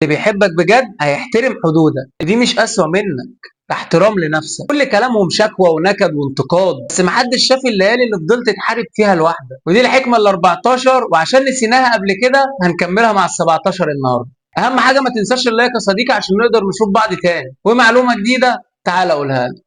اللي بيحبك بجد هيحترم حدودك، دي مش قسوة منك، ده احترام لنفسك. كل كلامهم شكوى ونكد وانتقاد، بس محدش شاف الليالي اللي فضلت تحارب فيها لوحدك. ودي الحكمة ال 14، وعشان نسيناها قبل كده هنكملها مع ال 17 النهارده. أهم حاجة ما تنساش اللايك يا صديقي عشان نقدر نشوف بعض تاني، ومعلومة جديدة تعال أقولها لك.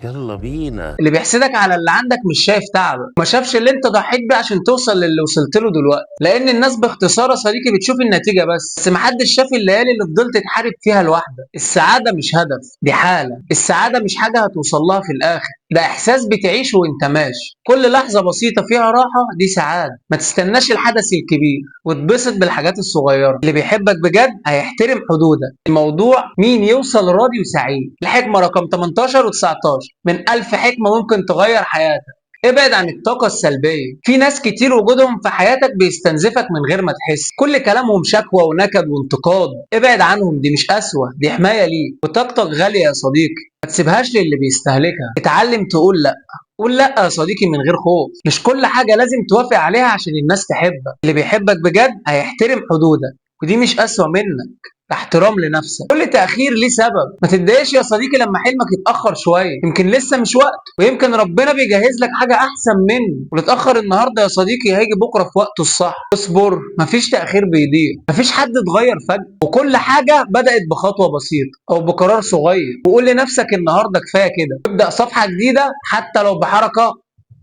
يلا بينا. اللي بيحسدك على اللي عندك مش شايف تعبك، ما شافش اللي انت ضحيت بيه عشان توصل للي وصلت له دلوقتي. لان الناس باختصار يا صديقي بتشوف النتيجه بس محدش شاف الليالي اللي فضلت تحارب فيها لوحدك. السعاده مش هدف، دي حاله. السعاده مش حاجه هتوصل لها في الاخر، ده احساس بتعيشه وانت ماشي. كل لحظه بسيطه فيها راحه دي سعاده. ما تستناش الحدث الكبير واتبسط بالحاجات الصغيره. اللي بيحبك بجد هيحترم حدودك. الموضوع مين يوصل راضي وسعيد. الحكمه رقم 18 و19 من 1000 حكمه ممكن تغير حياتك. ابعد عن الطاقة السلبية. في ناس كتير وجودهم في حياتك بيستنزفك من غير ما تحس. كل كلامهم شكوى ونكد وانتقاد. ابعد عنهم، دي مش قسوة، دي حماية ليك. وطاقتك غالية يا صديقي، ما تسيبهاش للي بيستهلكها. اتعلم تقول لا. قول لا يا صديقي من غير خوف. مش كل حاجة لازم توافق عليها عشان الناس تحبك. اللي بيحبك بجد هيحترم حدودك، ودي مش قسوة منك، ده احترام لنفسك. كل تأخير ليه سبب. ما تتضايقش يا صديقي لما حلمك يتأخر شوية، يمكن لسه مش وقت، ويمكن ربنا بيجهز لك حاجة أحسن منه. واللي اتأخر النهاردة يا صديقي هيجي بكرة في وقته الصح. اصبر، مفيش تأخير بيضيع، مفيش حد اتغير فجأة، وكل حاجة بدأت بخطوة بسيطة أو بقرار صغير. وقول لنفسك النهاردة كفاية كده، ابدأ صفحة جديدة حتى لو بحركة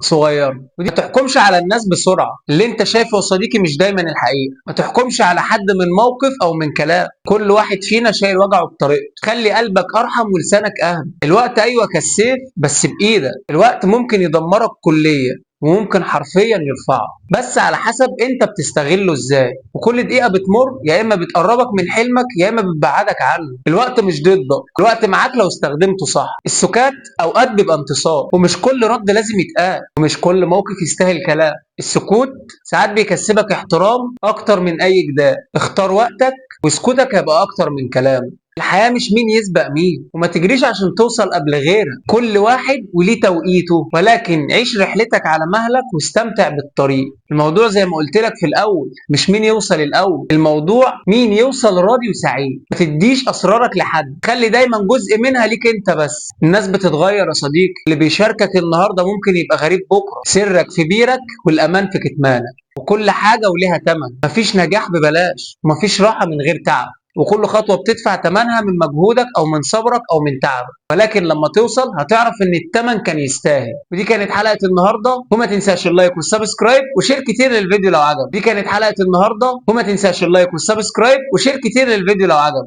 صغيره. ودي ما تحكمش على الناس بسرعه. اللي انت شايفه يا صديقي مش دايما الحقيقه. ما تحكمش على حد من موقف او من كلام. كل واحد فينا شايل وجعه بطريقته. خلي قلبك ارحم ولسانك اهدى. الوقت ايوه كالسيف بس بايدك. الوقت ممكن يدمرك كليا وممكن حرفيا يرفعه، بس على حسب انت بتستغله ازاي. وكل دقيقه بتمر يا اما بتقربك من حلمك يا اما بتبعدك عنه. الوقت مش ضدك، الوقت معاك لو استخدمته صح. السكات اوقات بيبقى انتصار، ومش كل رد لازم يتقال، ومش كل موقف يستاهل كلام. السكوت ساعات بيكسبك احترام اكتر من اي جدال. اختار وقتك وسكوتك هيبقى اكتر من كلام. الحياة مش مين يسبق مين، وما تجريش عشان توصل قبل غيرك. كل واحد وليه توقيته، ولكن عيش رحلتك على مهلك واستمتع بالطريق. الموضوع زي ما قلت لك في الاول مش مين يوصل الاول، الموضوع مين يوصل راضي وسعيد. ما تديش اسرارك لحد، خلي دايما جزء منها ليك انت بس. الناس بتتغير يا صديقي، اللي بيشاركك النهارده ممكن يبقى غريب بكره. سرك في بيرك والامان في كتمانك. وكل حاجة وليها تمن. مفيش نجاح ببلاش، ومفيش راحة من غير تعب. وكل خطوة بتدفع تمنها من مجهودك أو من صبرك أو من تعبك. ولكن لما توصل هتعرف إن التمن كان يستاهل. ودي كانت حلقة النهاردة، وما تنساش اللايك والسبسكرايب وشير كتير للفيديو لو عجب. دي كانت حلقة النهاردة، وما تنساش اللايك والسبسكرايب وشير كتير للفيديو لو عجب.